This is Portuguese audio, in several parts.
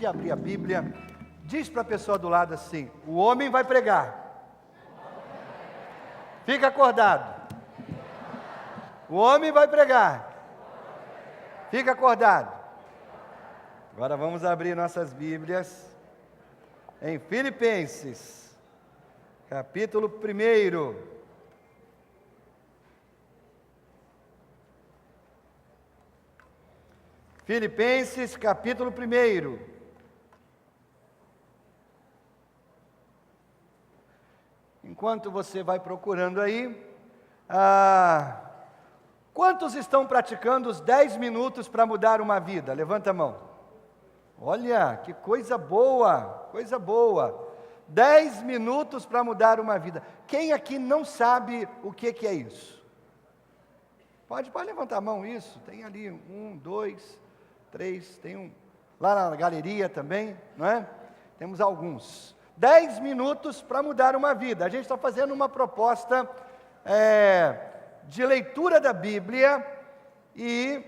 abrir a Bíblia, diz para a pessoa do lado assim: o homem vai pregar. Fica acordado. O homem vai pregar. Fica acordado. Agora vamos abrir nossas Bíblias em Filipenses, capítulo 1. Filipenses, capítulo 1. Enquanto você vai procurando aí, quantos estão praticando os 10 minutos para mudar uma vida? Levanta a mão. Olha, que coisa boa, coisa boa. 10 minutos para mudar uma vida. Quem aqui não sabe o que é isso? Pode levantar a mão, isso. Tem ali 1, 2, 3, tem um lá na galeria também, não é? Temos alguns. 10 minutos para mudar uma vida. A gente está fazendo uma proposta de leitura da Bíblia e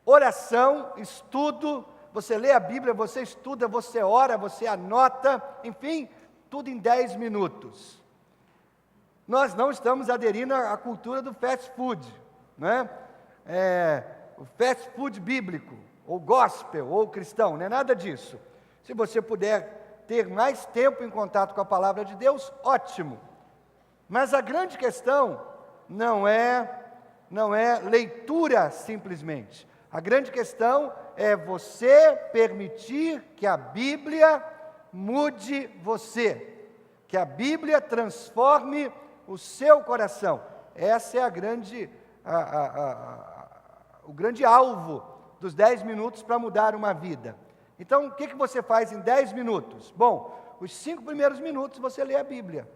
oração, estudo. Você lê a Bíblia, você estuda, você ora, você anota, enfim, tudo em 10 minutos. Nós não estamos aderindo à cultura do fast food, né? O fast food bíblico, ou gospel, ou cristão, não é nada disso. Se você puder ter mais tempo em contato com a palavra de Deus, ótimo. Mas a grande questão não é leitura simplesmente. A grande questão é você permitir que a Bíblia mude você, que a Bíblia transforme o seu coração. Essa é o grande alvo dos 10 minutos para mudar uma vida. Então, o que você faz em 10 minutos? Bom, os 5 primeiros minutos você lê a Bíblia.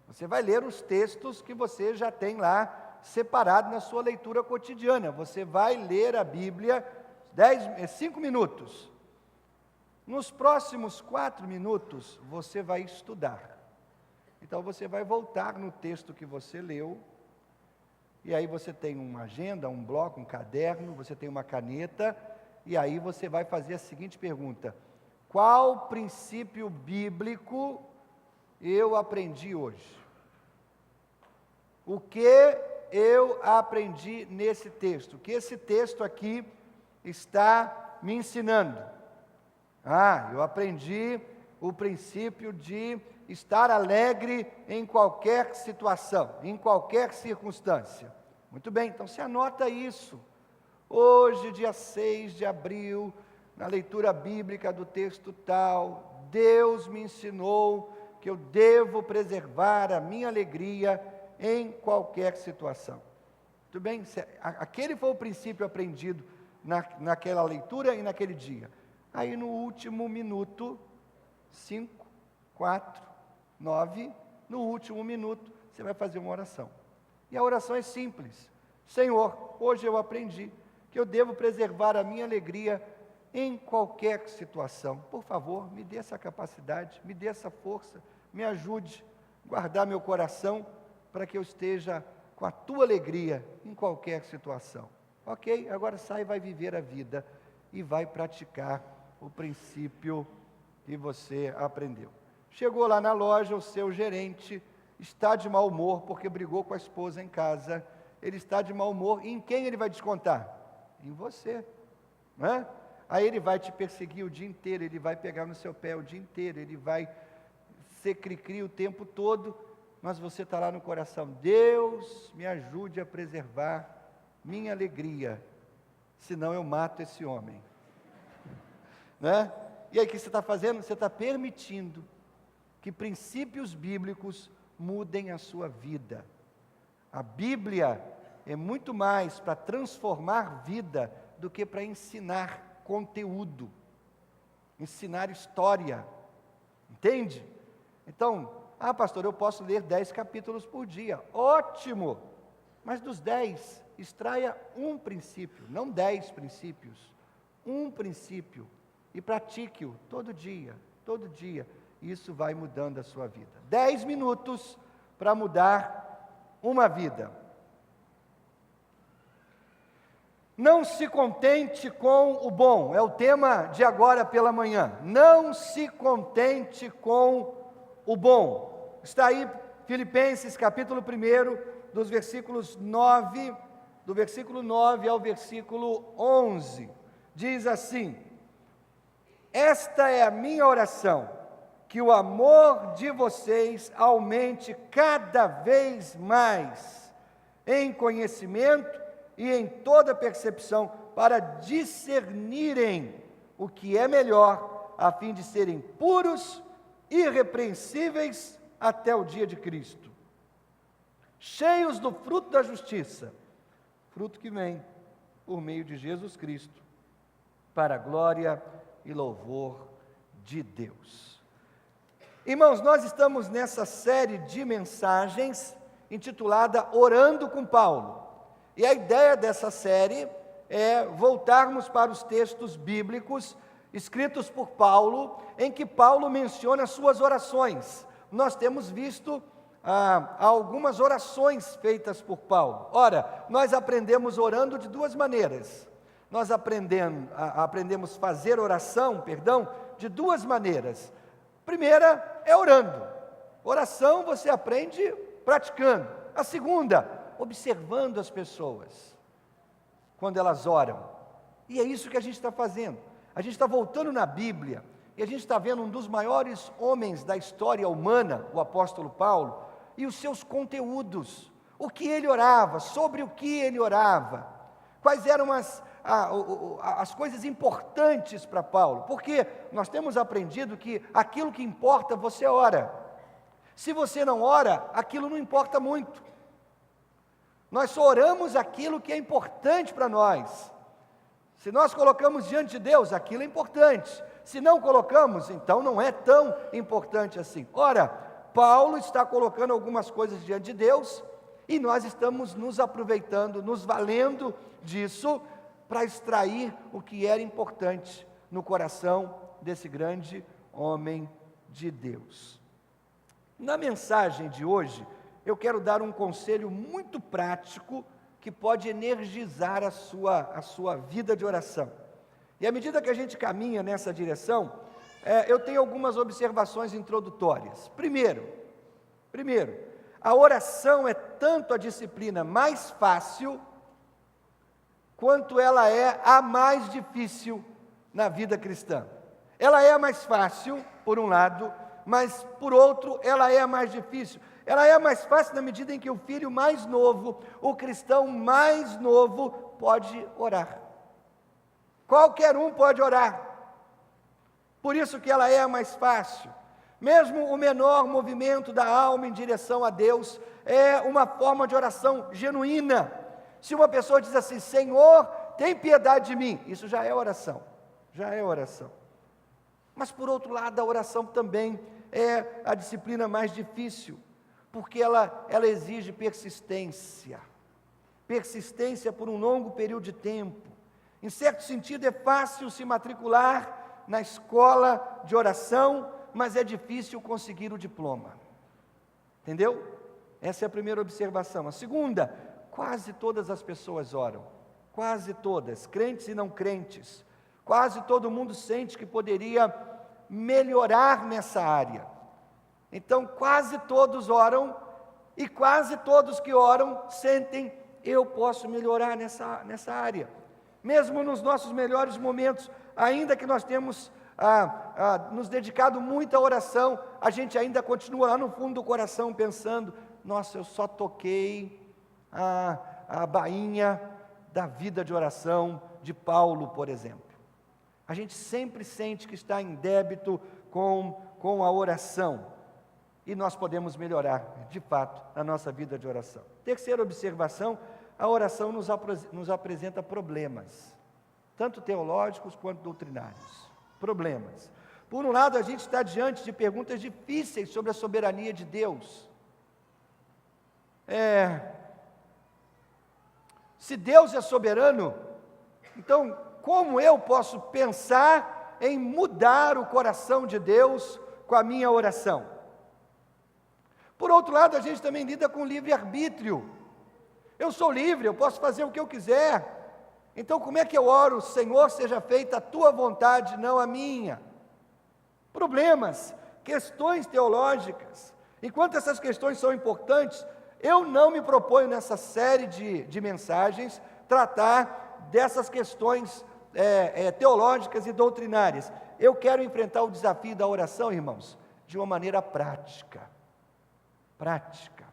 Você vai ler os textos que você já tem lá separado na sua leitura cotidiana. Você vai ler a Bíblia 5 minutos. Nos próximos 4 minutos, você vai estudar. Então, você vai voltar no texto que você leu, e aí você tem uma agenda, um bloco, um caderno, você tem uma caneta, e aí você vai fazer a seguinte pergunta: qual princípio bíblico eu aprendi hoje? O que eu aprendi nesse texto? O que esse texto aqui está me ensinando? Eu aprendi o princípio de estar alegre em qualquer situação, em qualquer circunstância. Muito bem, então você anota isso. Hoje, dia 6 de abril, na leitura bíblica do texto tal, Deus me ensinou que eu devo preservar a minha alegria em qualquer situação. Muito bem, aquele foi o princípio aprendido naquela leitura e naquele dia. Aí no último minuto, 5, 4, 9, no último minuto, você vai fazer uma oração. E a oração é simples: Senhor, hoje eu aprendi que eu devo preservar a minha alegria em qualquer situação. Por favor, me dê essa capacidade, me dê essa força, me ajude a guardar meu coração para que eu esteja com a tua alegria em qualquer situação. Ok? Agora sai e vai viver a vida e vai praticar o princípio que você aprendeu. Chegou lá na loja, o seu gerente está de mau humor porque brigou com a esposa em casa. Ele está de mau humor, e em quem ele vai descontar? Em você, não é? Aí ele vai te perseguir o dia inteiro, ele vai pegar no seu pé o dia inteiro, ele vai ser cri-cri o tempo todo, mas você está lá no coração: Deus me ajude a preservar minha alegria, senão eu mato esse homem, né? E aí o que você está fazendo? Você está permitindo que princípios bíblicos mudem a sua vida. A Bíblia é muito mais para transformar vida do que para ensinar conteúdo, ensinar história, entende? Então, pastor, eu posso ler 10 capítulos por dia, ótimo, mas dos 10, extraia um princípio, não 10 princípios, um princípio, e pratique-o todo dia, isso vai mudando a sua vida. 10 minutos para mudar uma vida. Não se contente com o bom, é o tema de agora pela manhã. Não se contente com o bom. Está aí Filipenses capítulo 1, do versículo 9 ao versículo 11. Diz assim: esta é a minha oração, que o amor de vocês aumente cada vez mais em conhecimento e em toda percepção, para discernirem o que é melhor, a fim de serem puros, irrepreensíveis até o dia de Cristo, cheios do fruto da justiça, fruto que vem por meio de Jesus Cristo, para a glória e louvor de Deus. Irmãos, nós estamos nessa série de mensagens intitulada Orando com Paulo. E a ideia dessa série é voltarmos para os textos bíblicos escritos por Paulo, em que Paulo menciona suas orações. Nós temos visto algumas orações feitas por Paulo. Ora, nós aprendemos orando de duas maneiras. Nós aprendemos fazer oração, de duas maneiras. Primeira é orando. Oração você aprende praticando. A segunda, observando as pessoas quando elas oram. E é isso que a gente está fazendo. A gente está voltando na Bíblia e a gente está vendo um dos maiores homens da história humana, o apóstolo Paulo, e os seus conteúdos. O que ele orava, sobre o que ele orava, quais eram as coisas importantes para Paulo, porque nós temos aprendido que aquilo que importa você ora. Se você não ora, aquilo não importa muito. Nós só oramos aquilo que é importante para nós. Se nós colocamos diante de Deus, aquilo é importante. Se não colocamos, então não é tão importante assim. Ora, Paulo está colocando algumas coisas diante de Deus, e nós estamos nos aproveitando, nos valendo disso, para extrair o que era importante no coração desse grande homem de Deus. Na mensagem de hoje, eu quero dar um conselho muito prático que pode energizar a sua vida de oração. E à medida que a gente caminha nessa direção, eu tenho algumas observações introdutórias. Primeiro, a oração é tanto a disciplina mais fácil, quanto ela é a mais difícil na vida cristã. Ela é a mais fácil, por um lado, mas por outro, ela é a mais difícil. Ela é a mais fácil na medida em que o filho mais novo, o cristão mais novo, pode orar. Qualquer um pode orar. Por isso que ela é a mais fácil. Mesmo o menor movimento da alma em direção a Deus é uma forma de oração genuína. Se uma pessoa diz assim: Senhor, tem piedade de mim, isso já é oração. Mas por outro lado, a oração também é a disciplina mais difícil, porque ela exige persistência por um longo período de tempo. Em certo sentido, é fácil se matricular na escola de oração, mas é difícil conseguir o diploma. Entendeu? Essa é a primeira observação. A segunda, quase todas as pessoas oram. Quase todas, crentes e não crentes. Quase todo mundo sente que poderia melhorar nessa área. Então, quase todos oram, e quase todos que oram sentem: eu posso melhorar nessa área. Mesmo nos nossos melhores momentos, ainda que nós temos nos dedicado muito à oração, a gente ainda continua lá no fundo do coração pensando: nossa, eu só toquei a bainha da vida de oração de Paulo, por exemplo. A gente sempre sente que está em débito com a oração. E nós podemos melhorar, de fato, a nossa vida de oração. Terceira observação: a oração nos apresenta problemas, tanto teológicos quanto doutrinários. Problemas. Por um lado, a gente está diante de perguntas difíceis sobre a soberania de Deus. Se Deus é soberano, então como eu posso pensar em mudar o coração de Deus com a minha oração? Por outro lado, a gente também lida com livre-arbítrio. Eu sou livre, eu posso fazer o que eu quiser. Então, como é que eu oro? Senhor, seja feita a tua vontade, não a minha. Problemas, questões teológicas. Enquanto essas questões são importantes, eu não me proponho nessa série de mensagens tratar dessas questões teológicas e doutrinárias. Eu quero enfrentar o desafio da oração, irmãos, de uma maneira prática. Prática.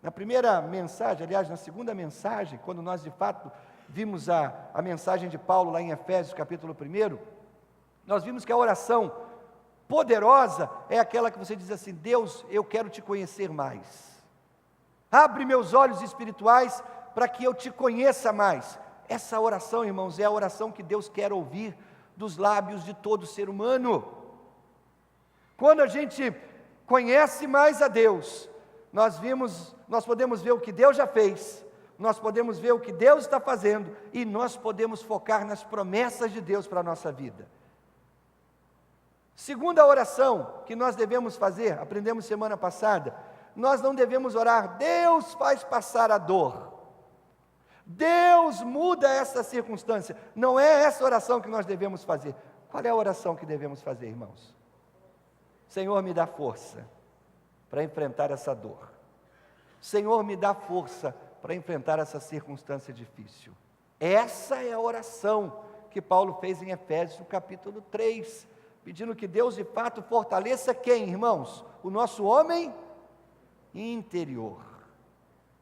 Na primeira mensagem, aliás, na segunda mensagem, quando nós de fato vimos a mensagem de Paulo lá em Efésios capítulo 1, nós vimos que a oração poderosa é aquela que você diz assim: Deus, eu quero te conhecer mais. Abre meus olhos espirituais para que eu te conheça mais. Essa oração, irmãos, é a oração que Deus quer ouvir dos lábios de todo ser humano. Quando a gente conhece mais a Deus, nós podemos ver o que Deus já fez, nós podemos ver o que Deus está fazendo, e nós podemos focar nas promessas de Deus para a nossa vida. Segunda oração que nós devemos fazer, aprendemos semana passada, nós não devemos orar: Deus faz passar a dor, Deus muda essa circunstância. Não é essa oração que nós devemos fazer. Qual é a oração que devemos fazer, irmãos? Senhor, me dá força para enfrentar essa dor. Senhor, me dá força para enfrentar essa circunstância difícil. Essa é a oração que Paulo fez em Efésios, no capítulo 3, pedindo que Deus de fato fortaleça quem, irmãos? O nosso homem interior.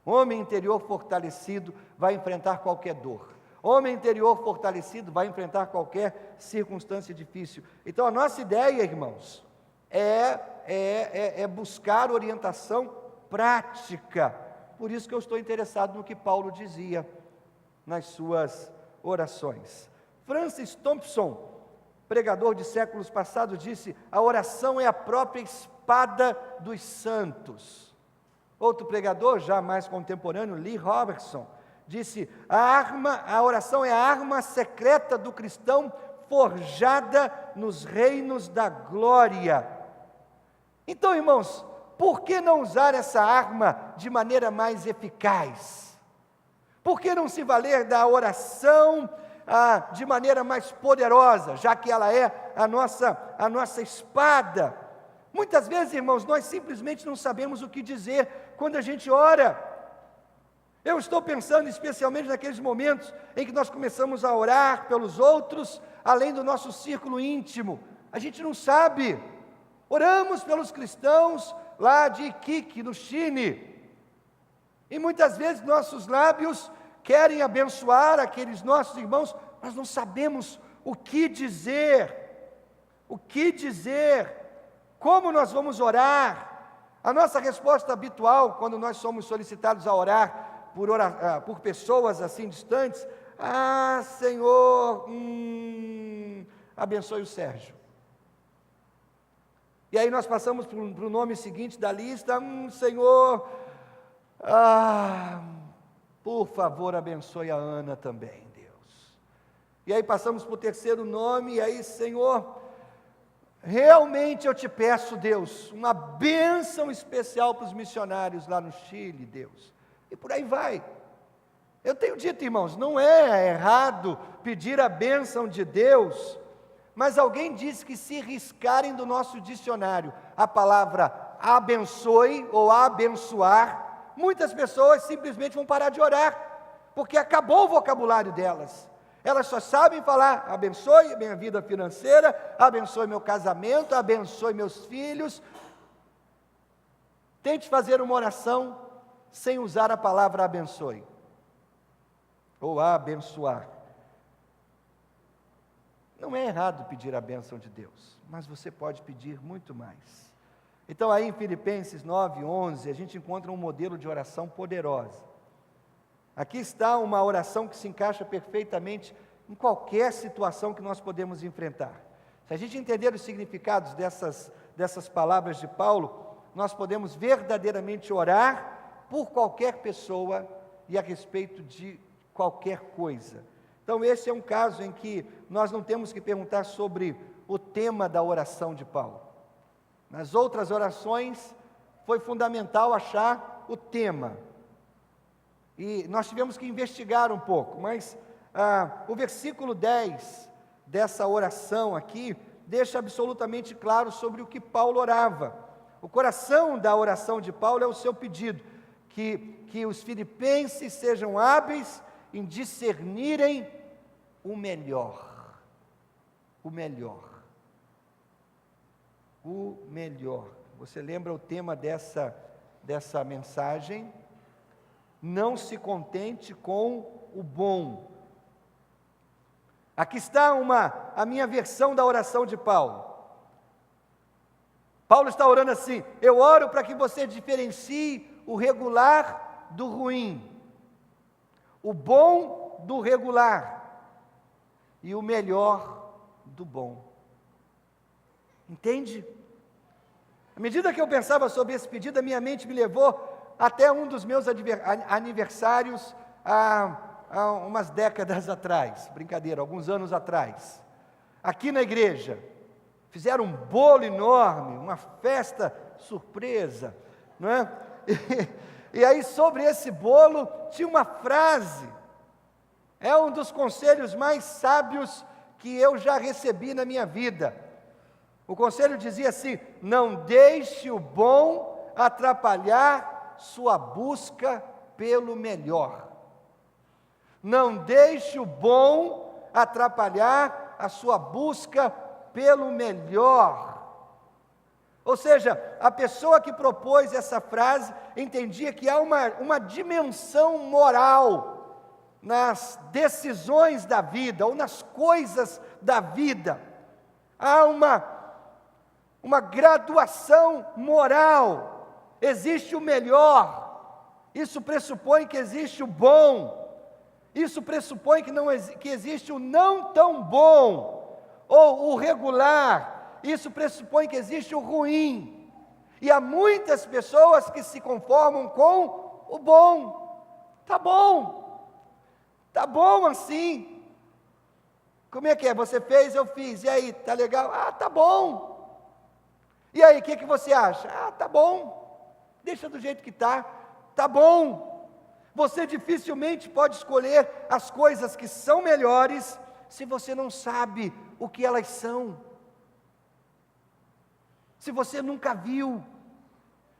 Homem interior fortalecido vai enfrentar qualquer dor. Homem interior fortalecido vai enfrentar qualquer circunstância difícil. Então a nossa ideia, irmãos, é buscar orientação prática. Por isso que eu estou interessado no que Paulo dizia nas suas orações. Francis Thompson, pregador de séculos passados, disse: a oração é a própria espada dos santos. Outro pregador, já mais contemporâneo, Lee Robertson, disse: a oração é a arma secreta do cristão, forjada nos reinos da glória. Então, irmãos, por que não usar essa arma de maneira mais eficaz? Por que não se valer da oração de maneira mais poderosa, já que ela é a nossa espada? Muitas vezes, irmãos, nós simplesmente não sabemos o que dizer quando a gente ora. Eu estou pensando especialmente naqueles momentos em que nós começamos a orar pelos outros, além do nosso círculo íntimo. A gente não sabe. Oramos pelos cristãos lá de Iquique, no Chile. E muitas vezes nossos lábios querem abençoar aqueles nossos irmãos, mas não sabemos o que dizer. O que dizer? Como nós vamos orar? A nossa resposta habitual, quando nós somos solicitados a orar por pessoas assim distantes: ah, Senhor, abençoe o Sérgio. E aí nós passamos para o nome seguinte da lista: Senhor, por favor, abençoe a Ana também, Deus. E aí passamos para o terceiro nome, e aí: Senhor, realmente eu te peço, Deus, uma bênção especial para os missionários lá no Chile, Deus. E por aí vai. Eu tenho dito, irmãos, não é errado pedir a bênção de Deus, mas alguém disse que se riscarem do nosso dicionário a palavra abençoe ou abençoar, muitas pessoas simplesmente vão parar de orar, porque acabou o vocabulário delas. Elas só sabem falar: abençoe minha vida financeira, abençoe meu casamento, abençoe meus filhos. Tente fazer uma oração sem usar a palavra abençoe ou abençoar. Não é errado pedir a bênção de Deus, mas você pode pedir muito mais. Então aí em Filipenses 9:11, a gente encontra um modelo de oração poderosa. Aqui está uma oração que se encaixa perfeitamente em qualquer situação que nós podemos enfrentar. Se a gente entender os significados dessas palavras de Paulo, nós podemos verdadeiramente orar por qualquer pessoa e a respeito de qualquer coisa. Então esse é um caso em que nós não temos que perguntar sobre o tema da oração de Paulo. Nas outras orações foi fundamental achar o tema. E nós tivemos que investigar um pouco, mas o versículo 10 dessa oração aqui deixa absolutamente claro sobre o que Paulo orava. O coração da oração de Paulo é o seu pedido, que os filipenses sejam hábeis em discernirem o melhor. O melhor. O melhor. Você lembra o tema dessa mensagem? Não se contente com o bom. Aqui está a minha versão da oração de Paulo. Paulo está orando assim: eu oro para que você diferencie o regular do ruim, o bom do regular e o melhor do bom. Entende? À medida que eu pensava sobre esse pedido, a minha mente me levou até um dos meus aniversários há umas décadas atrás, brincadeira, alguns anos atrás. Aqui na igreja, fizeram um bolo enorme, uma festa surpresa, não é? E aí sobre esse bolo tinha uma frase, é um dos conselhos mais sábios que eu já recebi na minha vida. O conselho dizia assim: não deixe o bom atrapalhar sua busca pelo melhor. Não deixe o bom atrapalhar a sua busca pelo melhor. Ou seja, a pessoa que propôs essa frase entendia que há uma dimensão moral nas decisões da vida, ou nas coisas da vida. Há uma graduação moral. Existe o melhor, isso pressupõe que existe o bom, isso pressupõe que existe o não tão bom, ou o regular, isso pressupõe que existe o ruim, e há muitas pessoas que se conformam com o bom. Tá bom assim. Como é que é? Você fez, eu fiz, e aí, tá legal? Ah, tá bom. E aí, o que você acha? Ah, tá bom. Deixa do jeito que está, tá bom. Você dificilmente pode escolher as coisas que são melhores se você não sabe o que elas são. Se você nunca viu.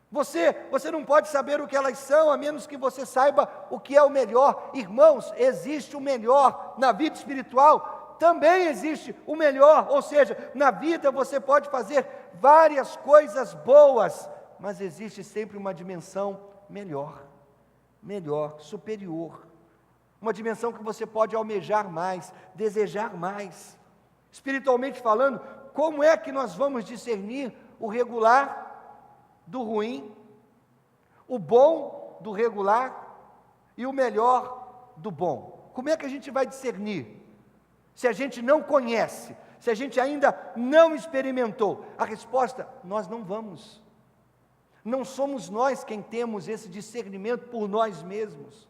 Você não pode saber o que elas são, a menos que você saiba o que é o melhor. Irmãos, existe o melhor na vida espiritual, também existe o melhor, ou seja, na vida você pode fazer várias coisas boas, mas existe sempre uma dimensão melhor, superior, uma dimensão que você pode almejar mais, desejar mais. Espiritualmente falando, como é que nós vamos discernir o regular do ruim, o bom do regular e o melhor do bom? Como é que a gente vai discernir? Se a gente não conhece, se a gente ainda não experimentou, a resposta: nós não vamos. Não somos nós quem temos esse discernimento por nós mesmos.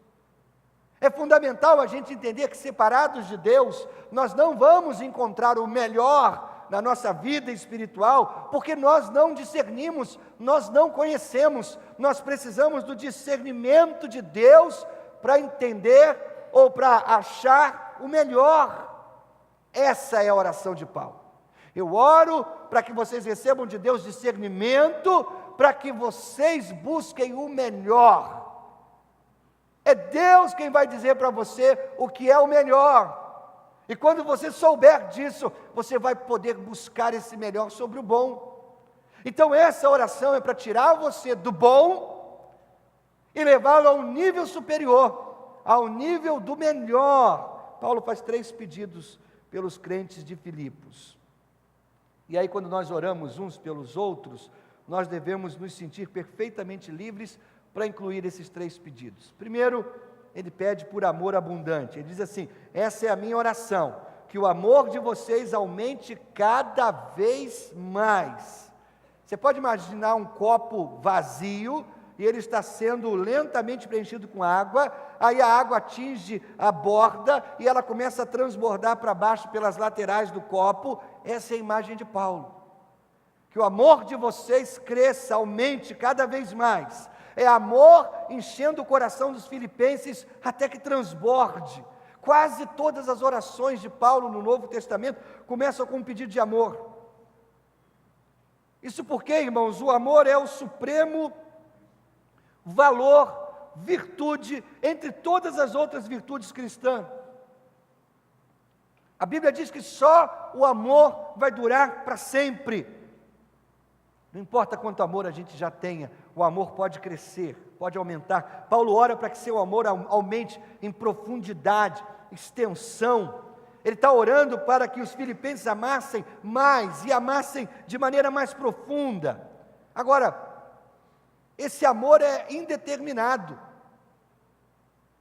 É fundamental a gente entender que, separados de Deus, nós não vamos encontrar o melhor na nossa vida espiritual, porque nós não discernimos, nós não conhecemos. Nós precisamos do discernimento de Deus para entender ou para achar o melhor. Essa é a oração de Paulo. Eu oro para que vocês recebam de Deus discernimento, para que vocês busquem o melhor. É Deus quem vai dizer para você o que é o melhor. E quando você souber disso, você vai poder buscar esse melhor sobre o bom. Então essa oração é para tirar você do bom e levá-lo a um nível superior, ao nível do melhor. Paulo faz 3 pedidos pelos crentes de Filipos. E aí, quando nós oramos uns pelos outros, nós devemos nos sentir perfeitamente livres para incluir esses 3 pedidos. Primeiro, ele pede por amor abundante. Ele diz assim: essa é a minha oração, que o amor de vocês aumente cada vez mais. Você pode imaginar um copo vazio, e ele está sendo lentamente preenchido com água, aí a água atinge a borda, e ela começa a transbordar para baixo pelas laterais do copo. Essa é a imagem de Paulo. Que o amor de vocês cresça, aumente cada vez mais. é amor enchendo o coração dos filipenses até que transborde. Quase todas as orações de Paulo no Novo Testamento começam com um pedido de amor. Isso porque, irmãos, o amor é o supremo valor, virtude, entre todas as outras virtudes cristãs. A Bíblia diz que só o amor vai durar para sempre. Não importa quanto amor a gente já tenha, o amor pode crescer, pode aumentar. Paulo ora para que seu amor aumente em profundidade, extensão. Ele está orando para que os filipenses amassem mais e amassem de maneira mais profunda. Agora, esse amor é indeterminado.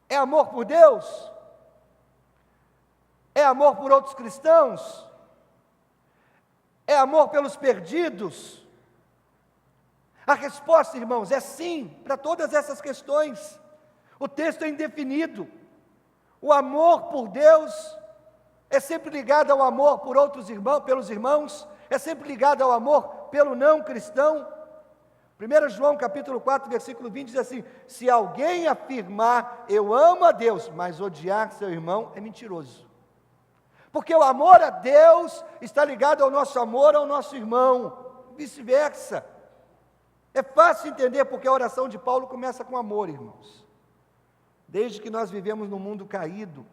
É amor por Deus? É amor por outros cristãos? É amor pelos perdidos? A resposta, irmãos, é sim, para todas essas questões. O texto é indefinido. O amor por Deus é sempre ligado ao amor por outros irmãos, pelos irmãos, é sempre ligado ao amor pelo não cristão. 1 João capítulo 4, versículo 20 diz assim: se alguém afirmar, eu amo a Deus, mas odiar seu irmão, é mentiroso. Porque o amor a Deus está ligado ao nosso amor ao nosso irmão, vice-versa. É fácil entender porque a oração de Paulo começa com amor, irmãos. Desde que nós vivemos num mundo caído,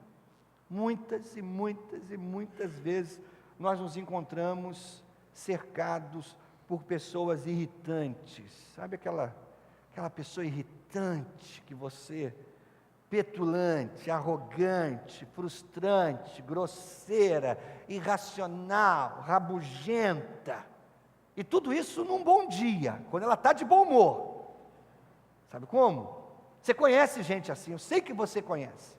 muitas e muitas e muitas vezes nós nos encontramos cercados por pessoas irritantes. Sabe aquela pessoa irritante que você, petulante, arrogante, frustrante, grosseira, irracional, rabugenta. E tudo isso num bom dia, quando ela está de bom humor. Sabe como? Você conhece gente assim, eu sei que você conhece.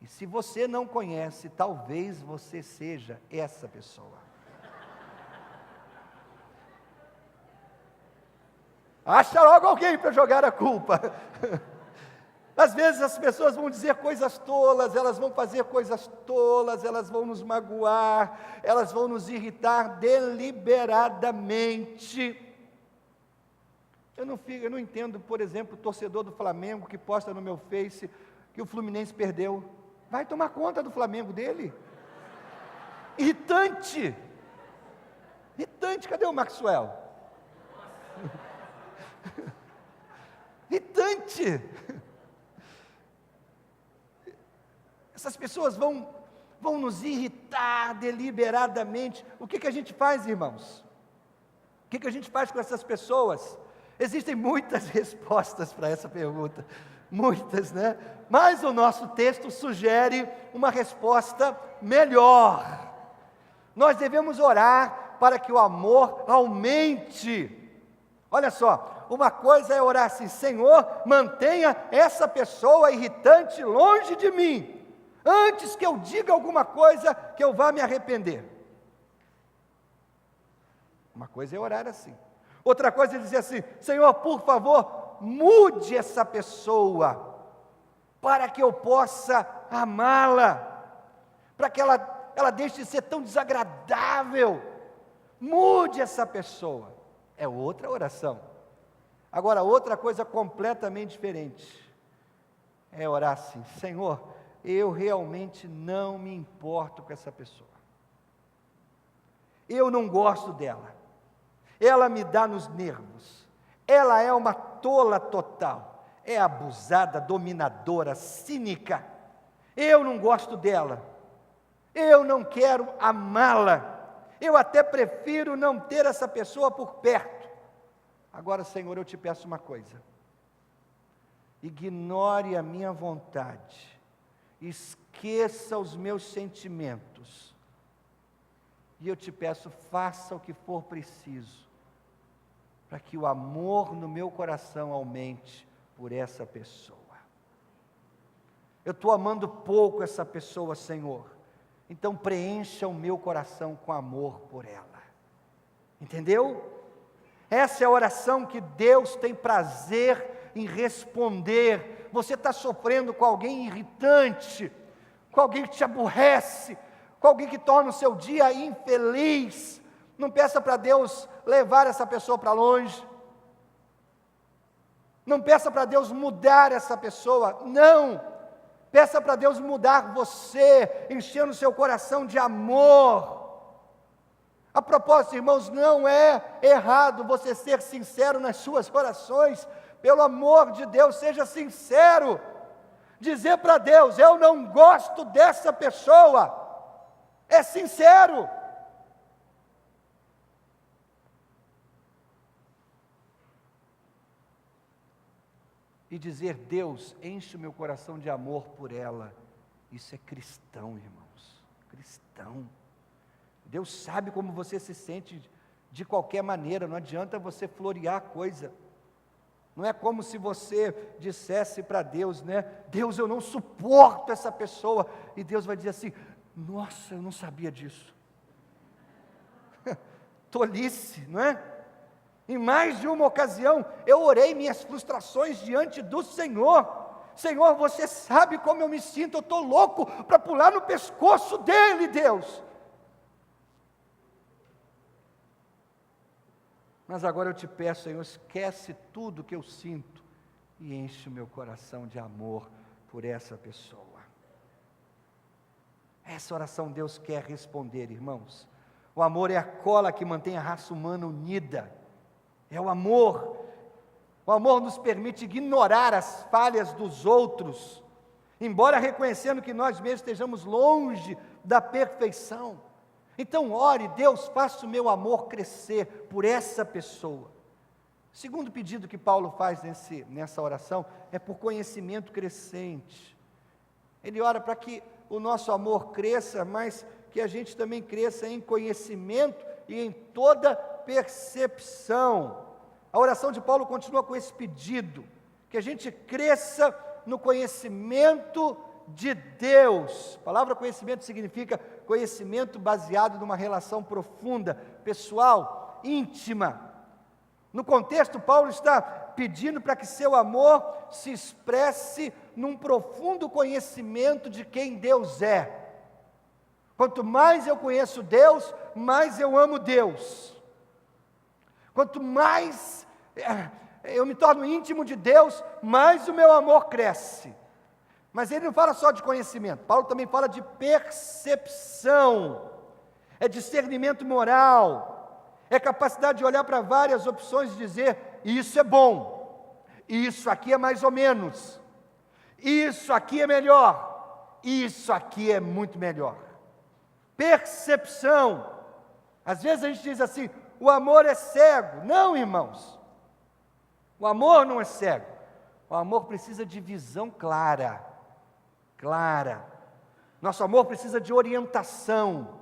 E se você não conhece, talvez você seja essa pessoa. Acha logo alguém para jogar a culpa. Às vezes as pessoas vão dizer coisas tolas, elas vão fazer coisas tolas, elas vão nos magoar, elas vão nos irritar deliberadamente. Eu não entendo, por exemplo, o torcedor do Flamengo que posta no meu Face que o Fluminense perdeu. Vai tomar conta do Flamengo dele. Irritante. Irritante, cadê o Maxwell? Irritante. Essas pessoas vão nos irritar deliberadamente. O que a gente faz, irmãos? O que a gente faz com essas pessoas? Existem muitas respostas para essa pergunta, muitas, né? Mas o nosso texto sugere uma resposta melhor. Nós devemos orar para que o amor aumente. Olha só, uma coisa é orar assim: Senhor, mantenha essa pessoa irritante longe de mim, antes que eu diga alguma coisa que eu vá me arrepender. Uma coisa é orar assim. Outra coisa é dizer assim: Senhor, por favor, mude essa pessoa, para que eu possa amá-la, para que ela deixe de ser tão desagradável. Mude essa pessoa. É outra oração. Agora, outra coisa completamente diferente é orar assim: Senhor, eu realmente não me importo com essa pessoa. Eu não gosto dela. Ela me dá nos nervos. Ela é uma tola total. É abusada, dominadora, cínica. Eu não gosto dela. Eu não quero amá-la. Eu até prefiro não ter essa pessoa por perto. Agora, Senhor, eu te peço uma coisa: ignore a minha vontade, esqueça os meus sentimentos, e eu te peço, faça o que for preciso, para que o amor no meu coração aumente por essa pessoa. Eu estou amando pouco essa pessoa, Senhor, então preencha o meu coração com amor por ela. Entendeu? Essa é a oração que Deus tem prazer em responder. Você está sofrendo com alguém irritante, com alguém que te aborrece, com alguém que torna o seu dia infeliz. Não peça para Deus levar essa pessoa para longe. Não peça para Deus mudar essa pessoa, não. Peça para Deus mudar você, enchendo o seu coração de amor. A propósito, irmãos, não é errado você ser sincero nas suas orações. Pelo amor de Deus, seja sincero. Dizer para Deus, eu não gosto dessa pessoa. É sincero. E dizer, Deus, enche o meu coração de amor por ela. Isso é cristão, irmãos. Cristão. Deus sabe como você se sente de qualquer maneira, não adianta você florear a coisa. Não é como se você dissesse para Deus, né? Deus, eu não suporto essa pessoa. E Deus vai dizer assim, nossa, eu não sabia disso. Tolice, não é? Em mais de uma ocasião, eu orei minhas frustrações diante do Senhor. Senhor, você sabe como eu me sinto, eu estou louco para pular no pescoço dele, Deus. Mas agora eu te peço, Senhor, esquece tudo que eu sinto e enche o meu coração de amor por essa pessoa. Essa oração Deus quer responder, irmãos. O amor é a cola que mantém a raça humana unida. É o amor. O amor nos permite ignorar as falhas dos outros, embora reconhecendo que nós mesmos estejamos longe da perfeição. Então ore, Deus, faça o meu amor crescer por essa pessoa. O segundo pedido que Paulo faz nessa oração é por conhecimento crescente. Ele ora para que o nosso amor cresça, mas que a gente também cresça em conhecimento e em toda percepção. A oração de Paulo continua com esse pedido, que a gente cresça no conhecimento de Deus. A palavra conhecimento significa conhecimento baseado numa relação profunda, pessoal, íntima. No contexto, Paulo está pedindo para que seu amor se expresse num profundo conhecimento de quem Deus é. Quanto mais eu conheço Deus, mais eu amo Deus. Quanto mais eu me torno íntimo de Deus, mais o meu amor cresce. Mas ele não fala só de conhecimento, Paulo também fala de percepção, é discernimento moral, é capacidade de olhar para várias opções e dizer, isso é bom, isso aqui é mais ou menos, isso aqui é melhor, isso aqui é muito melhor. Percepção. Às vezes a gente diz assim, o amor é cego. Não, irmãos, o amor não é cego, o amor precisa de visão clara. Nosso amor precisa de orientação,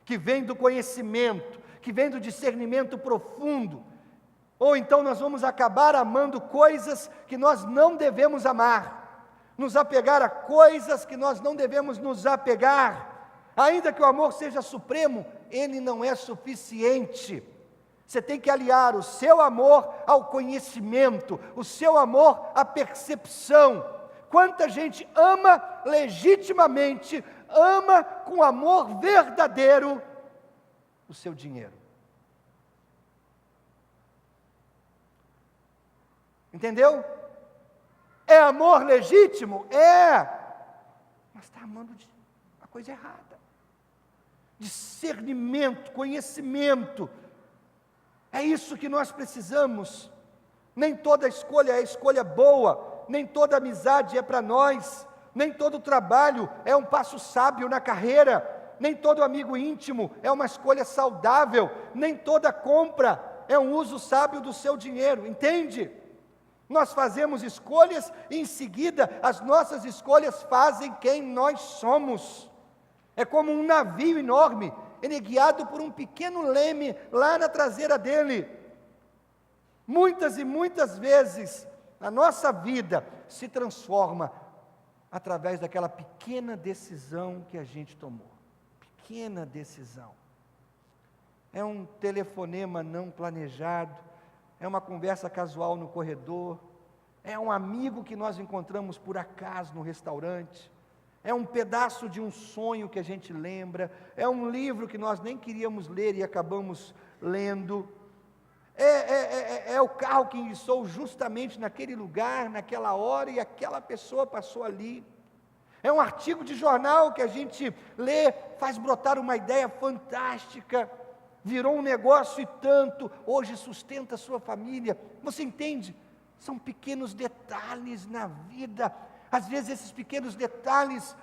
que vem do conhecimento, que vem do discernimento profundo, ou então nós vamos acabar amando coisas que nós não devemos amar, nos apegar a coisas que nós não devemos nos apegar. Ainda que o amor seja supremo, ele não é suficiente. Você tem que aliar o seu amor ao conhecimento, o seu amor à percepção. Quanta gente ama legitimamente, ama com amor verdadeiro o seu dinheiro. Entendeu? É amor legítimo? É. Mas está amando a coisa errada. Discernimento, conhecimento. É isso que nós precisamos. Nem toda escolha é escolha boa, nem toda amizade é para nós, nem todo trabalho é um passo sábio na carreira, nem todo amigo íntimo é uma escolha saudável, nem toda compra é um uso sábio do seu dinheiro, entende? Nós fazemos escolhas e em seguida as nossas escolhas fazem quem nós somos. É como um navio enorme, ele é guiado por um pequeno leme lá na traseira dele. Muitas e muitas vezes a nossa vida se transforma através daquela pequena decisão que a gente tomou. Pequena decisão. É um telefonema não planejado, é uma conversa casual no corredor, é um amigo que nós encontramos por acaso no restaurante, é um pedaço de um sonho que a gente lembra, é um livro que nós nem queríamos ler e acabamos lendo, é o carro que enguiçou justamente naquele lugar, naquela hora, e aquela pessoa passou ali. É um artigo de jornal que a gente lê, faz brotar uma ideia fantástica, virou um negócio e tanto, hoje sustenta a sua família. Você entende? São pequenos detalhes na vida. Às vezes esses pequenos detalhes,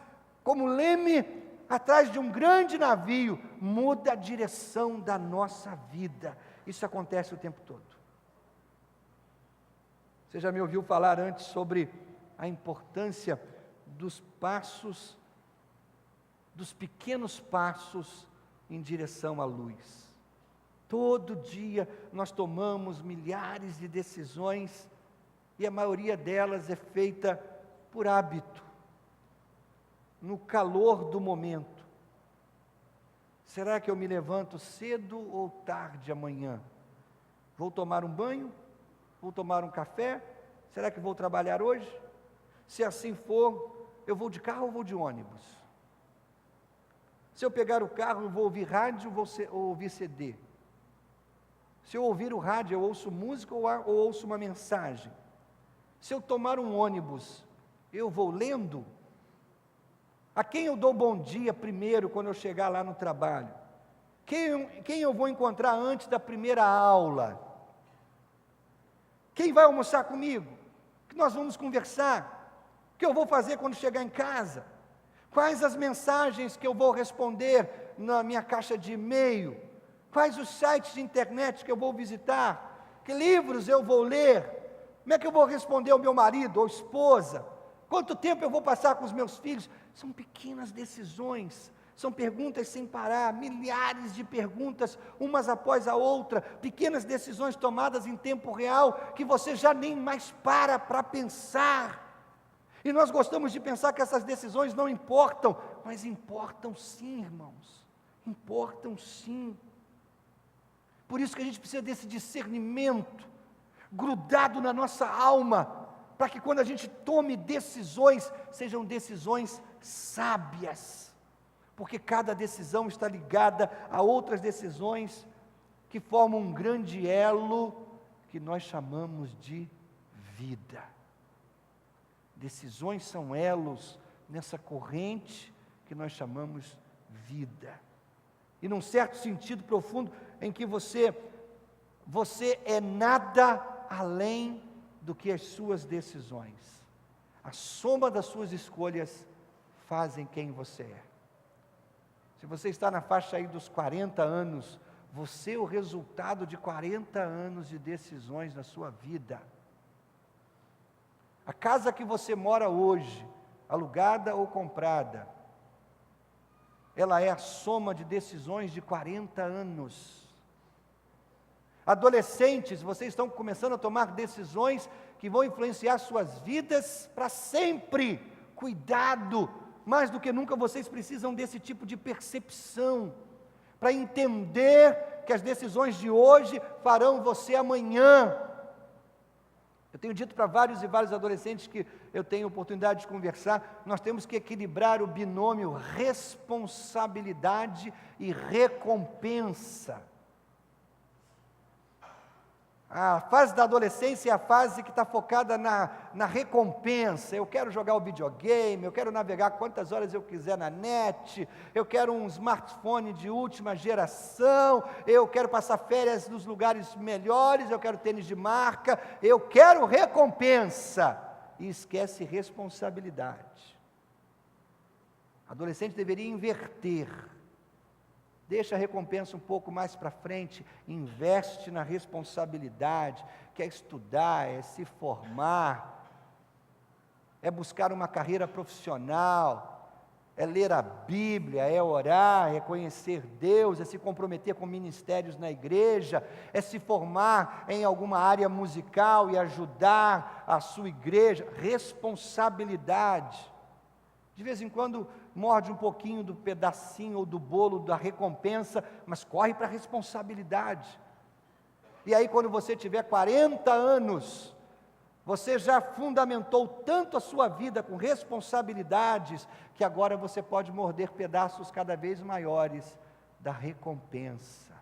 como leme atrás de um grande navio, muda a direção da nossa vida. Isso acontece o tempo todo. Você já me ouviu falar antes sobre a importância dos passos, dos pequenos passos em direção à luz. Todo dia nós tomamos milhares de decisões e a maioria delas é feita por hábito, no calor do momento. Será que eu me levanto cedo ou tarde amanhã? Vou tomar um banho? Vou tomar um café? Será que vou trabalhar hoje? Se assim for, eu vou de carro ou vou de ônibus? Se eu pegar o carro, eu vou ouvir rádio ou ouvir CD? Se eu ouvir o rádio, eu ouço música ou ouço uma mensagem? Se eu tomar um ônibus, eu vou lendo? A quem eu dou bom dia primeiro quando eu chegar lá no trabalho? Quem eu vou encontrar antes da primeira aula? Quem vai almoçar comigo? O que nós vamos conversar? O que eu vou fazer quando chegar em casa? Quais as mensagens que eu vou responder na minha caixa de e-mail? Quais os sites de internet que eu vou visitar? Que livros eu vou ler? Como é que eu vou responder ao meu marido ou esposa? Quanto tempo eu vou passar com os meus filhos? São pequenas decisões, são perguntas sem parar, milhares de perguntas, umas após a outra, pequenas decisões tomadas em tempo real, que você já nem mais para pensar. E nós gostamos de pensar que essas decisões não importam, mas importam sim, irmãos, importam sim. Por isso que a gente precisa desse discernimento, grudado na nossa alma, para que quando a gente tome decisões, sejam decisões sábias, porque cada decisão está ligada a outras decisões, que formam um grande elo, que nós chamamos de vida. Decisões são elos nessa corrente que nós chamamos vida. E num certo sentido profundo, em que você é nada além do que as suas decisões. A soma das suas escolhas fazem quem você é. Se você está na faixa aí dos 40 anos, você é o resultado de 40 anos de decisões na sua vida. A casa que você mora hoje, alugada ou comprada, ela é a soma de decisões de 40 anos. Adolescentes, vocês estão começando a tomar decisões que vão influenciar suas vidas para sempre. Cuidado, mais do que nunca vocês precisam desse tipo de percepção, para entender que as decisões de hoje farão você amanhã. Eu tenho dito para vários e vários adolescentes que eu tenho oportunidade de conversar, nós temos que equilibrar o binômio responsabilidade e recompensa. A fase da adolescência é a fase que está focada na recompensa. Eu quero jogar o videogame, eu quero navegar quantas horas eu quiser na net, eu quero um smartphone de última geração, eu quero passar férias nos lugares melhores, eu quero tênis de marca, eu quero recompensa. E esquece responsabilidade. Adolescente deveria inverter. Deixa a recompensa um pouco mais para frente, investe na responsabilidade, que é estudar, é se formar, é buscar uma carreira profissional, é ler a Bíblia, é orar, é conhecer Deus, é se comprometer com ministérios na igreja, é se formar em alguma área musical e ajudar a sua igreja. Responsabilidade. De vez em quando morde um pouquinho do pedacinho ou do bolo da recompensa, mas corre para a responsabilidade. E aí quando você tiver 40 anos, você já fundamentou tanto a sua vida com responsabilidades, que agora você pode morder pedaços cada vez maiores da recompensa.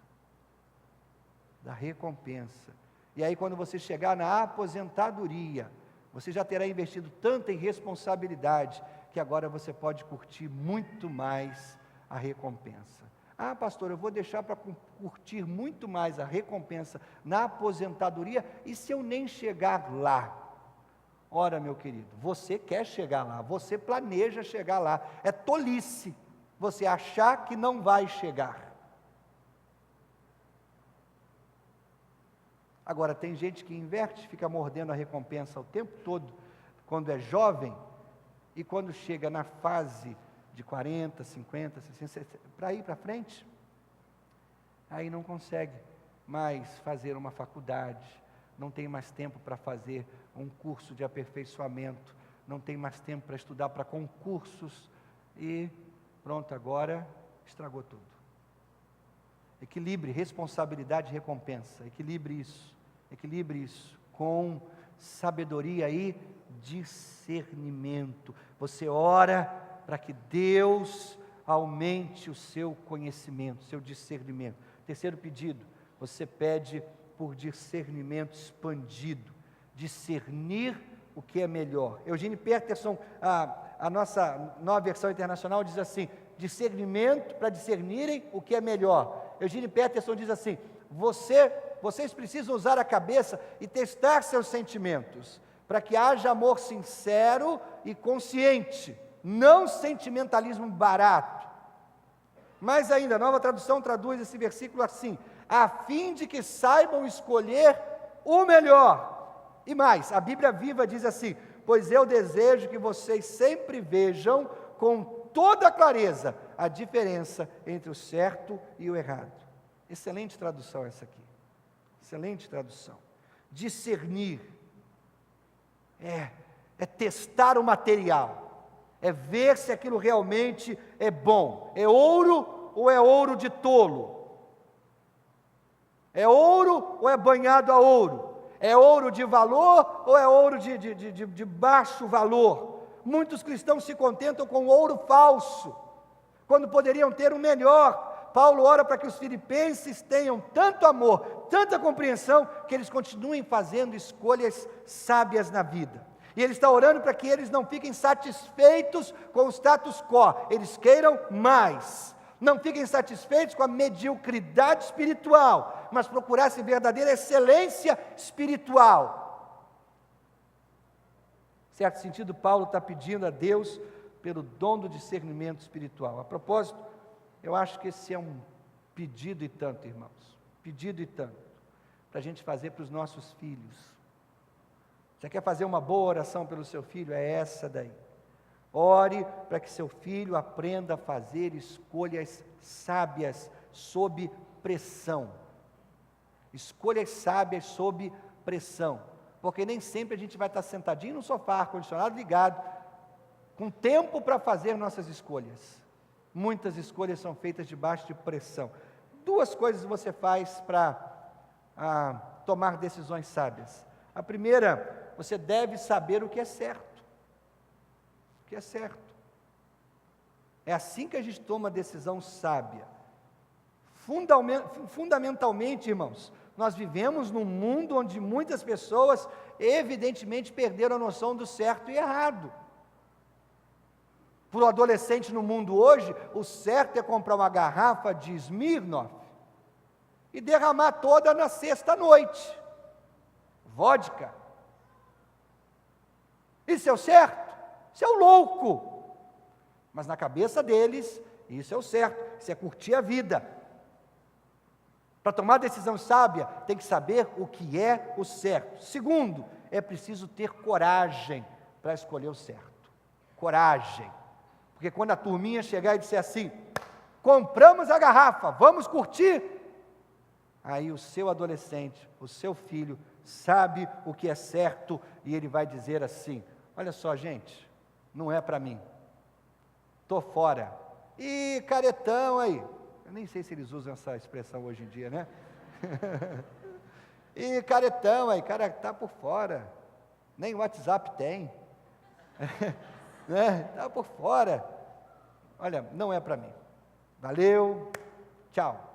da recompensa. E aí, quando você chegar na aposentadoria, você já terá investido tanto em responsabilidade, que agora você pode curtir muito mais a recompensa. Ah, pastor, eu vou deixar para curtir muito mais a recompensa na aposentadoria, e se eu nem chegar lá? Ora, meu querido, você quer chegar lá, você planeja chegar lá, é tolice você achar que não vai chegar. Agora, tem gente que inverte, fica mordendo a recompensa o tempo todo, quando é jovem, e quando chega na fase de 40, 50, 60, para ir para frente, aí não consegue mais fazer uma faculdade, não tem mais tempo para fazer um curso de aperfeiçoamento, não tem mais tempo para estudar para concursos, e pronto, agora estragou tudo. Equilibre responsabilidade e recompensa, equilibre isso com sabedoria e discernimento. Você ora para que Deus aumente o seu conhecimento, seu discernimento. Terceiro pedido, você pede por discernimento expandido, discernir o que é melhor. Eugene Peterson, a nossa nova versão internacional diz assim, discernimento para discernirem o que é melhor. Eugene Peterson diz assim, vocês precisam usar a cabeça e testar seus sentimentos, para que haja amor sincero e consciente, não sentimentalismo barato. Mais ainda, a Nova Tradução traduz esse versículo assim, a fim de que saibam escolher o melhor. E mais, a Bíblia Viva diz assim, pois eu desejo que vocês sempre vejam com toda clareza a diferença entre o certo e o errado. Excelente tradução essa aqui, excelente tradução. Discernir é testar o material, é ver se aquilo realmente é bom, é ouro ou é ouro de tolo, é ouro ou é banhado a ouro, é ouro de valor ou é ouro de baixo valor. Muitos cristãos se contentam com ouro falso, quando poderiam ter o melhor. Paulo ora para que os filipenses tenham tanto amor, tanta compreensão, que eles continuem fazendo escolhas sábias na vida. E ele está orando para que eles não fiquem satisfeitos com o status quo, eles queiram mais. Não fiquem satisfeitos com a mediocridade espiritual, mas procurassem verdadeira excelência espiritual. Em certo sentido, Paulo está pedindo a Deus pelo dom do discernimento espiritual. A propósito, eu acho que esse é um pedido e tanto, irmãos, pedido e tanto, para a gente fazer para os nossos filhos. Você quer fazer uma boa oração pelo seu filho? É essa daí. Ore para que seu filho aprenda a fazer escolhas sábias sob pressão. Escolhas sábias sob pressão. Porque nem sempre a gente vai estar sentadinho no sofá, ar-condicionado ligado, com tempo para fazer nossas escolhas. Muitas escolhas são feitas debaixo de pressão. Duas coisas você faz para tomar decisões sábias. A primeira, você deve saber o que é certo. O que é certo. É assim que a gente toma decisão sábia. Fundamentalmente, irmãos, nós vivemos num mundo onde muitas pessoas, evidentemente, perderam a noção do certo e errado. Para o adolescente no mundo hoje, o certo é comprar uma garrafa de Smirnoff e derramar toda na sexta-noite. Vodka. Isso é o certo? Isso é o louco. Mas na cabeça deles, isso é o certo. Isso é curtir a vida. Para tomar decisão sábia, tem que saber o que é o certo. Segundo, é preciso ter coragem para escolher o certo. Coragem. Porque quando a turminha chegar e disser assim, compramos a garrafa, vamos curtir, aí o seu adolescente, o seu filho, sabe o que é certo e ele vai dizer assim, olha só gente, não é para mim, estou fora. Ih, caretão aí, eu nem sei se eles usam essa expressão hoje em dia, né? Ih, caretão aí, cara está por fora, nem WhatsApp tem, né? Está por fora, olha, não é para mim, valeu, tchau.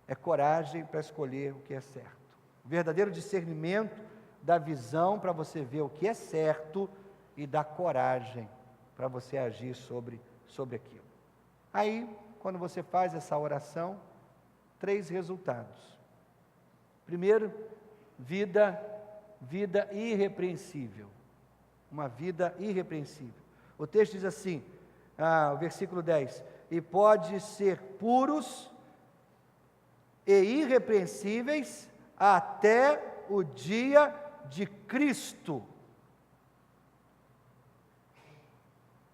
é coragem para escolher o que é certo. O verdadeiro discernimento dá visão para você ver o que é certo e dá coragem para você agir sobre aquilo. Aí, quando você faz essa oração, 3 resultados. Primeiro, vida irrepreensível. Uma vida irrepreensível. O texto diz assim, o versículo 10, e pode ser puros e irrepreensíveis até o dia de Cristo.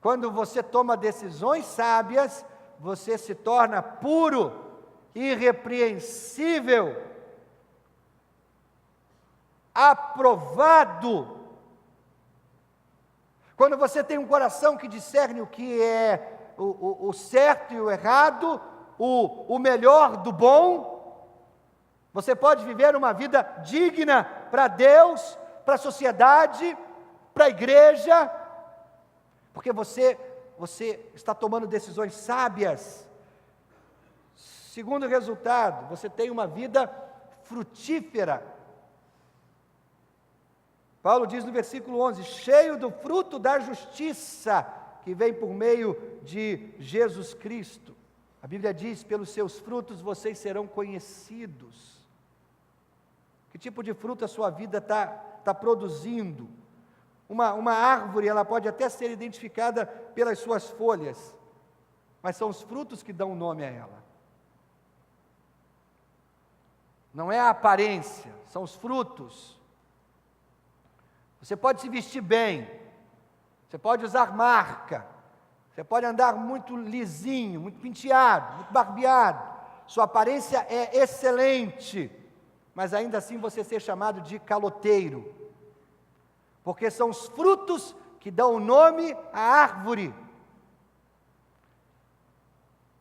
Quando você toma decisões sábias, você se torna puro, irrepreensível, aprovado. Quando você tem um coração que discerne o que é o certo e o errado, o melhor do bom, você pode viver uma vida digna para Deus, para a sociedade, para a igreja, porque você está tomando decisões sábias. Segundo resultado, você tem uma vida frutífera. Paulo diz no versículo 11, cheio do fruto da justiça, que vem por meio de Jesus Cristo. A Bíblia diz, pelos seus frutos vocês serão conhecidos. Que tipo de fruto a sua vida está produzindo? Uma árvore, ela pode até ser identificada pelas suas folhas, mas são os frutos que dão nome a ela. Não é a aparência, são os frutos. Você pode se vestir bem, você pode usar marca, você pode andar muito lisinho, muito penteado, muito barbeado, sua aparência é excelente, mas ainda assim você ser chamado de caloteiro, porque são os frutos que dão o nome à árvore.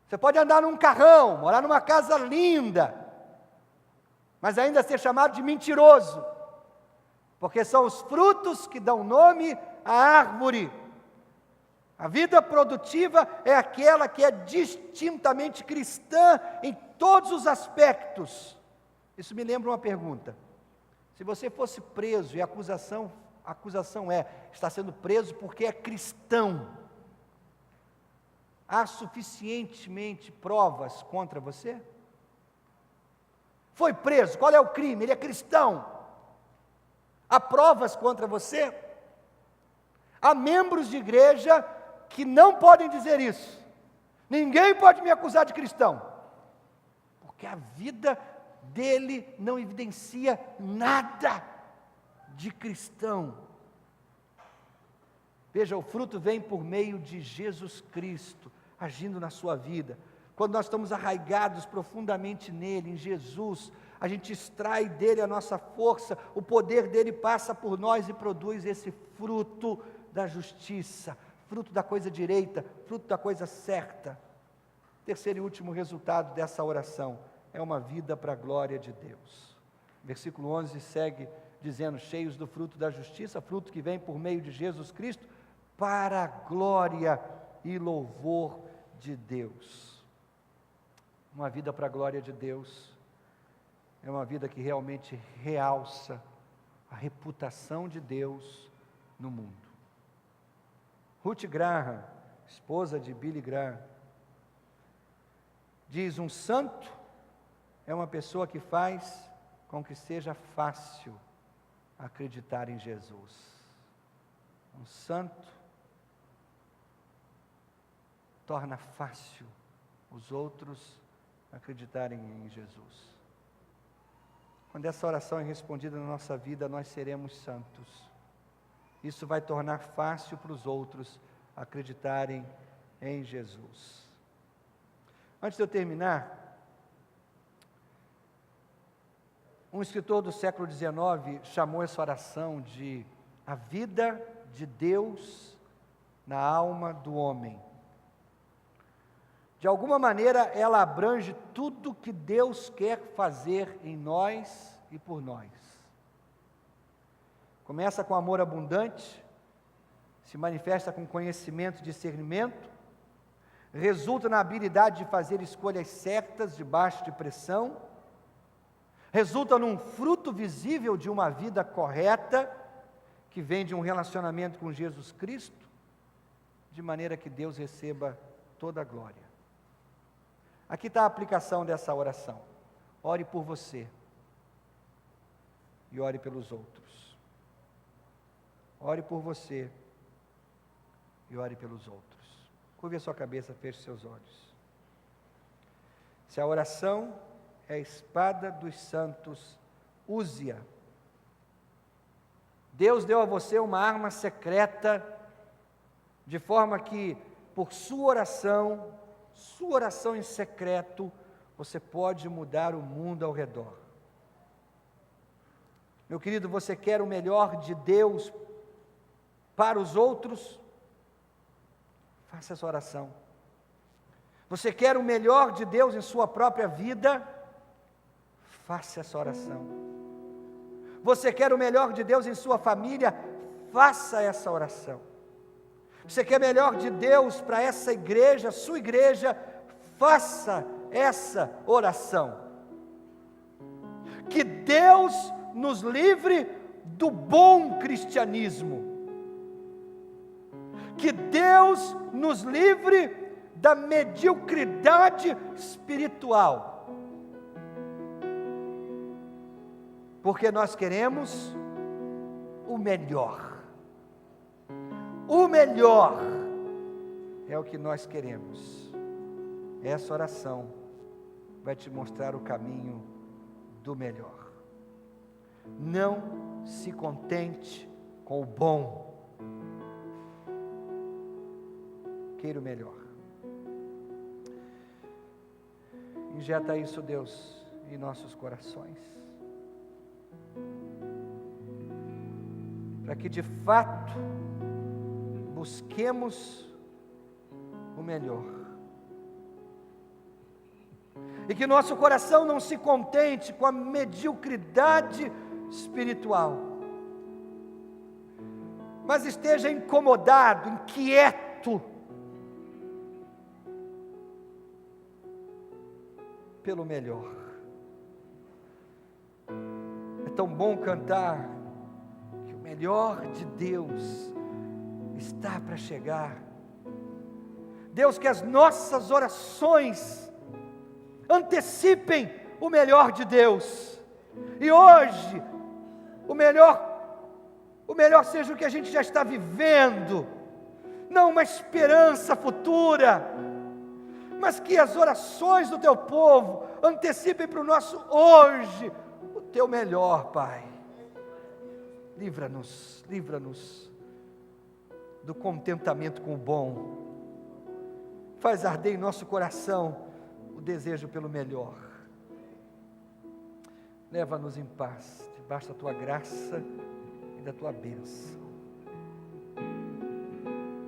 Você pode andar num carrão, morar numa casa linda, mas ainda ser chamado de mentiroso, porque são os frutos que dão nome à árvore. A vida produtiva é aquela que é distintamente cristã em todos os aspectos. Isso me lembra uma pergunta. Se você fosse preso e a acusação está sendo preso porque é cristão, há suficientemente provas contra você? Foi preso, qual é o crime? Ele é cristão. Há provas contra você? Há membros de igreja que não podem dizer isso. Ninguém pode me acusar de cristão, porque a vida dele não evidencia nada de cristão. Veja, o fruto vem por meio de Jesus Cristo, agindo na sua vida. Quando nós estamos arraigados profundamente nele, em Jesus, a gente extrai dele a nossa força, o poder dele passa por nós e produz esse fruto da justiça, fruto da coisa direita, fruto da coisa certa. Terceiro e último resultado dessa oração é uma vida para a glória de Deus. Versículo 11 segue dizendo, cheios do fruto da justiça, fruto que vem por meio de Jesus Cristo, para a glória e louvor de Deus. Uma vida para a glória de Deus é uma vida que realmente realça a reputação de Deus no mundo. Ruth Graham, esposa de Billy Graham, diz, um santo é uma pessoa que faz com que seja fácil acreditar em Jesus. Um santo torna fácil os outros acreditarem em Jesus. Quando essa oração é respondida na nossa vida, nós seremos santos. Isso vai tornar fácil para os outros acreditarem em Jesus. Antes de eu terminar, um escritor do século XIX chamou essa oração de a vida de Deus na alma do homem. De alguma maneira, ela abrange tudo que Deus quer fazer em nós e por nós. Começa com amor abundante, se manifesta com conhecimento e discernimento, resulta na habilidade de fazer escolhas certas debaixo de pressão, resulta num fruto visível de uma vida correta, que vem de um relacionamento com Jesus Cristo, de maneira que Deus receba toda a glória. Aqui está a aplicação dessa oração. Ore por você e ore pelos outros. Ore por você e ore pelos outros. Curve a sua cabeça, feche seus olhos. Se a oração é a espada dos santos, use-a. Deus deu a você uma arma secreta, de forma que, por sua oração em secreto, você pode mudar o mundo ao redor. Meu querido, você quer o melhor de Deus para os outros? Faça essa oração. Você quer o melhor de Deus em sua própria vida? Faça essa oração. Você quer o melhor de Deus em sua família? Faça essa oração. Você quer o melhor de Deus para essa igreja, sua igreja? Faça essa oração. Que Deus nos livre do bom cristianismo. Que Deus nos livre da mediocridade espiritual. Porque nós queremos o melhor. O melhor é o que nós queremos. Essa oração vai te mostrar o caminho do melhor. Não se contente com o bom. Queira o melhor. Injeta isso, Deus, em nossos corações. Para que de fato busquemos o melhor. E que nosso coração não se contente com a mediocridade espiritual, mas esteja incomodado, inquieto pelo melhor. É tão bom cantar que o melhor de Deus está para chegar. Deus, que as nossas orações antecipem o melhor de Deus. E hoje, o melhor seja o que a gente já está vivendo, não uma esperança futura, mas que as orações do teu povo antecipem para o nosso hoje o teu melhor, Pai. Livra-nos do contentamento com o bom. Faz arder em nosso coração o desejo pelo melhor. Leva-nos em paz, debaixo da tua graça e da tua bênção.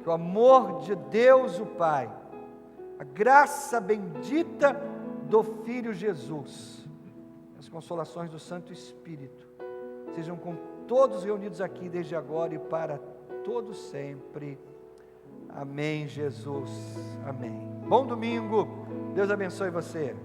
Que o amor de Deus, o Pai, a graça bendita do Filho Jesus, as consolações do Santo Espírito, sejam com todos reunidos aqui desde agora e para todos sempre. Amém, Jesus. Amém. Bom domingo. Deus abençoe você.